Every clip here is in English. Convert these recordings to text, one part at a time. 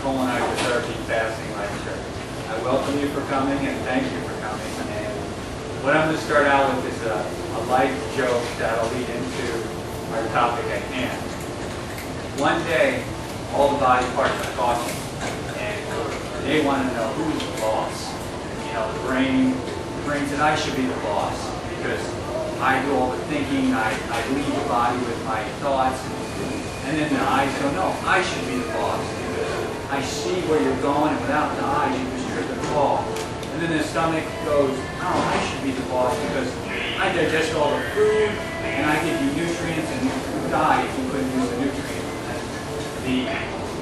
colon hydrotherapy fasting lecture. I welcome you for coming and thank you for coming. And what I'm going to start out with is a light joke that'll lead into our topic at hand. One day, all the body parts are talking, and they want to know who's the boss. You know, the brain said, I should be the boss because I do all the thinking, I lead the body with my thoughts. And then the eyes go, no, I should be the boss because I see where you're going, and without the eyes, you just trip and fall. And then the stomach goes, oh, I should be the boss because I digest all the food, and I give you nutrients, and you die if you couldn't use the nutrients. And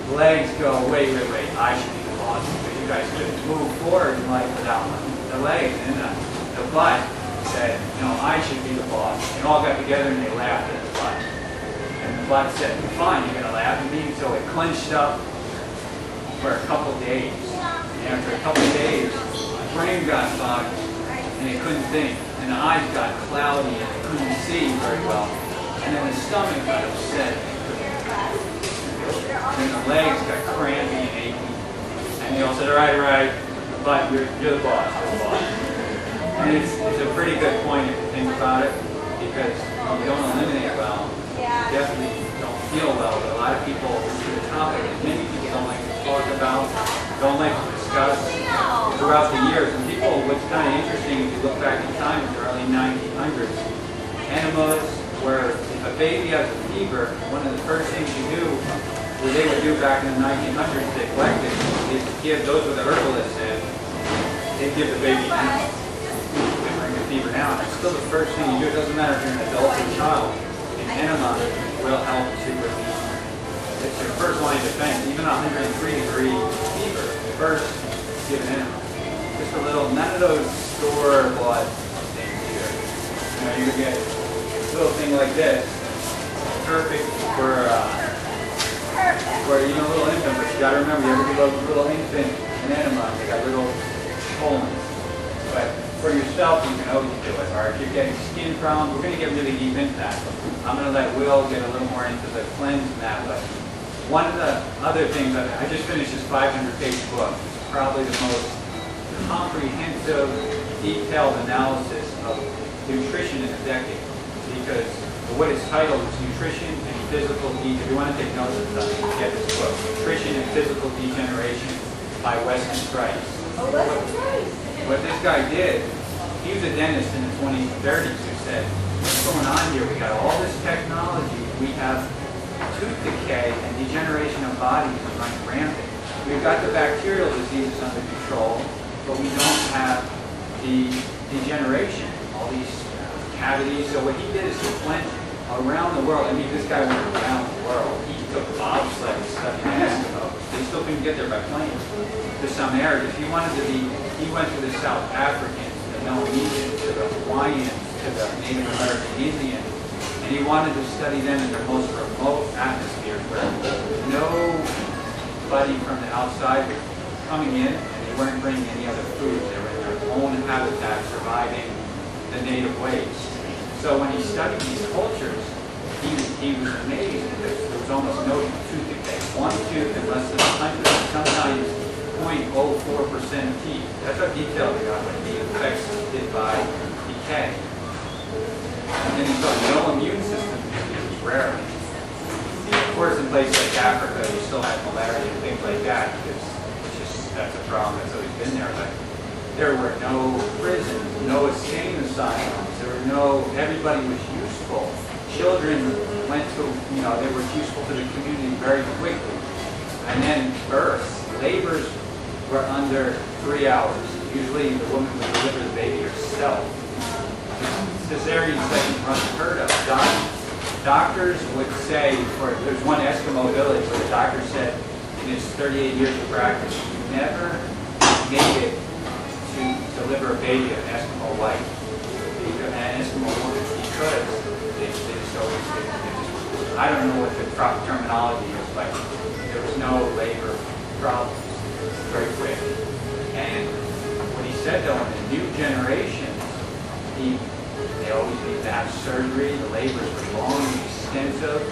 the legs go, wait, I should be the boss because you guys couldn't move forward in life without the legs. And the butt said, no, I should be the boss. And all got together and they laughed at the butt. And the butt said, fine, you're going to laugh at me. So it clenched up for a couple days. And after a couple days, the brain got fogged and it couldn't think. And the eyes got cloudy and it couldn't see very well. And then the stomach got upset. And the legs got crampy and achy. And they all said, all right, but you're the boss, And it's a pretty good point if you think about it, because you don't eliminate well. Definitely don't feel well, but a lot of people, this is a topic that many people don't like to talk about, don't like to discuss throughout the years. And people, what's kind of interesting, if you look back in time, in the early 1900s, enemas, where if a baby has a fever, one of the first things you do, what they would do back in the 1900s, they collected, is give, those were the herbalists said, they'd give the baby enemas to bring the fever down. It's still the first thing you do. It doesn't matter if you're an adult or a child. Enema will help to relieve. It's your first line of defense. Even 103-degree fever, first give an enema. Just a little, none of those store-bought things either. You know, you get a little thing like this, perfect for you know, little infant. But you got to remember, you ever give a little infant an enema, they got little colons. But for yourself, you can always do it. Or if you're getting skin problems, we're going to get really deep into that. I'm going to let Will get a little more into the cleanse and that. But one of the other things, I just finished this 500-page book. It's probably the most comprehensive, detailed analysis of nutrition in a decade. Because what it's titled is Nutrition and Physical Degeneration. If you want to take notes of something, get this book. Nutrition and Physical Degeneration by Weston Price. Oh, Weston Price. What this guy did, he was a dentist in the 2030s who said, what's going on here? We got all this technology. We have tooth decay and degeneration of bodies running rampant. We've got the bacterial diseases under control, but we don't have the degeneration, all these cavities. So what he did is he went around the world. I mean, this guy went around the world. He took bobsled and stuff in Eskimo. They still couldn't get there by plane to some areas. He wanted to be, he went to the South Africans, to the Melanesians, to the Hawaiians, to the Native American Indians, and he wanted to study them in their most remote atmospheres where nobody from the outside was coming in and they weren't bringing any other food. They were in their own habitat surviving the native ways. So when he studied these cultures, he was amazed because there was almost no tooth decay. One tooth and less than 100, sometimes 0.04% of teeth. That's how detailed they got, like the effects did by decay. And then he saw no immune system diseases, rarely. Of course, in places like Africa, you still have malaria and things like that, because it's just, that's a problem that's always been there. But there were no prisons, no insane asylums, there were no, everybody was useful. Children went to, you know, they were useful to the community very quickly. And then births, labors were under 3 hours. Usually the woman would deliver the baby herself. Cesarean section were unheard of. Doctors would say, there's one Eskimo village where the doctor said in his 38 years of practice, he never made it to deliver a baby, an Eskimo wife, an Eskimo woman, because they just always, I don't know what the proper terminology is, but there was no labor problems. Very quick. And what he said though, in the new generation, they always need to have surgery, the labors were long and extensive,